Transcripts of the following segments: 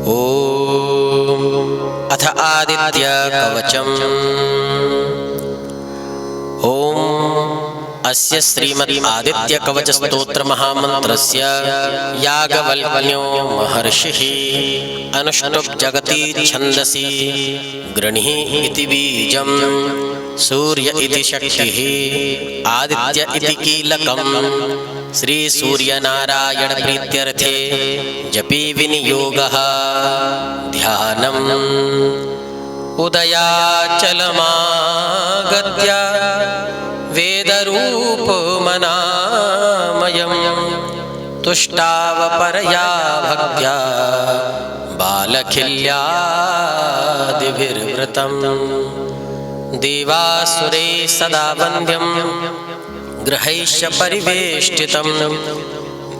ॐ अथ आदित्य कवचम्। ॐ अस्य श्रीमद् आदित्य कवच स्तोत्र महामन्त्रस्य याज्ञवल्क्यो महर्षिः अनुष्टुप् जगति छन्दसि गृह्णीः इति बीजं सूर्य इति शक्तिः आदित्य इति कीलकम् श्री सूर्यनारायण प्रीत्यर्थे जपी विनियोगः ध्यानम् उदयाचलमागत्य वेदरूपमनामयं तुष्टावपरया भक्त्या बालखिल्यादिभिर्वृतम् देवासुरे सदा वन्द्यं ग्रहैश्च परिवेष्टितं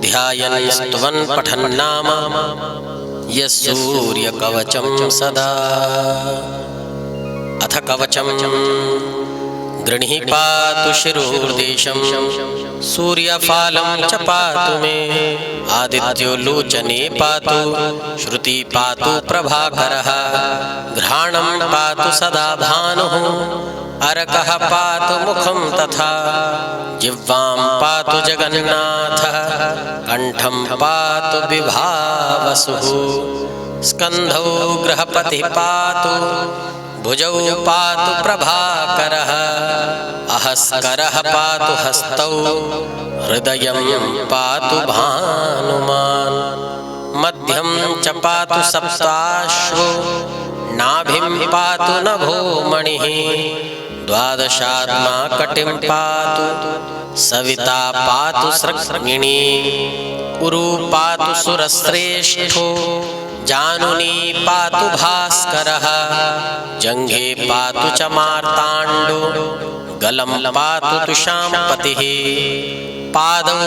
ध्यायन् स्तुवन् पठन् नाम यस्सूर्यकवचं सदा। अथ कवचं गृह्णी पातु शिरोर्देशं सूर्यफालं च पातु मे आदित्यो लोचने पातु श्रुति पातु प्रभाकरः घ्राणं पातु सदा भानुः अर्कः पातु मुखं तथा जिह्वां पातु जगन्नाथः कण्ठं पातु विभावसुः स्कन्धौ गृहपतिः पातु भुजौ पातु प्रभाकरः अहस्करः पातु हस्तौ हृदयं पातु भानुमान् मध्यं च पातु सप्ताश्वो नाभिं पातु नभोमणिः द्वादशात्मा कटिं पातु सविता पातु सृक्मिणी उरु पातु सुरश्रेष्ठो जानुनी पातु भास्करः जङ्घे पातु च मार्ताण्डो गलं पातु तुषाम्पतिः पादौ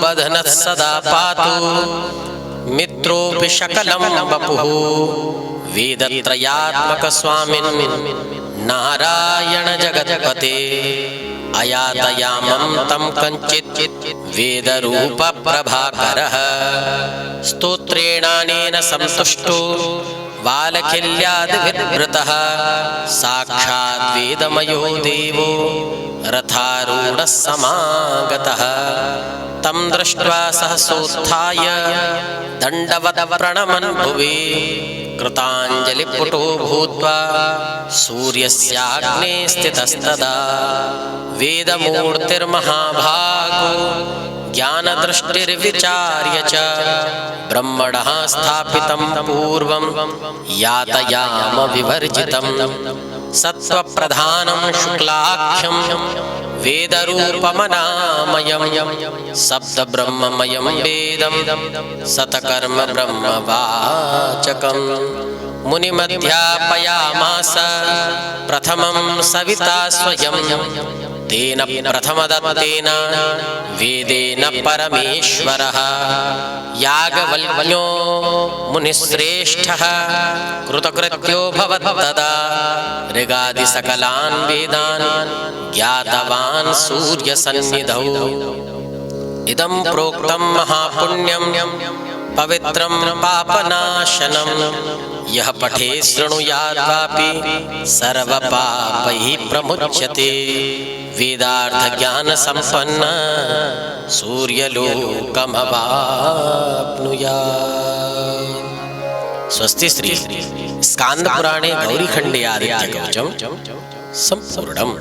बध्नः सदा पातु मित्रोऽपि शकलं वपुः वेदत्रयात्मक स्वामिन् नारायण जगत्पते अयातयामं तं कञ्चित् वेदरूप प्रभाकरः स्तोत्रेणानेन संतुष्टो बालखिल्यादिभिर्वृतः साक्षात् वेदमयो देवो रथारूढः समागतः तं दृष्ट्वा सहसोत्थाय दण्डवत् प्रणमन् भुवि कृताञ्जलिपुटो भूत्वा सूर्यस्याग्ने स्थितस्तदा वेदमूर्तिर्महाभागो ज्ञानदृष्टिर्विचार्य च ब्रह्मणः स्थापितं पूर्वं यातयाम विवर्जितं सत्त्वप्रधानं शुक्लाख्यं वेदरूपमनामयं सप्तब्रह्ममयं वेदं सतकर्म ब्रह्मवाचकं मुनिमध्यापयामास प्रथमं सविता स्वयं तेन प्रथमदत्तेन वेदेन परमेश्वरः याज्ञवल्क्यो मुनिश्रेष्ठः कृतकृत्यो भवत्तदा ऋगादिसकलान् वेदान् ज्ञातवान् सूर्यसन्निधौ इदं प्रोक्तं महापुण्यं पवित्रं पापनाशनं यः पठे शृणुयाद्वापि सर्वपापैः प्रमुच्यते वेदार्थज्ञानसम्पन्न सूर्यलोकमवाप्नुयात्। स्वस्ति श्री स्कान्दपुराणे गौरीखण्डे आदित्यकवचं सम्पूर्णम्।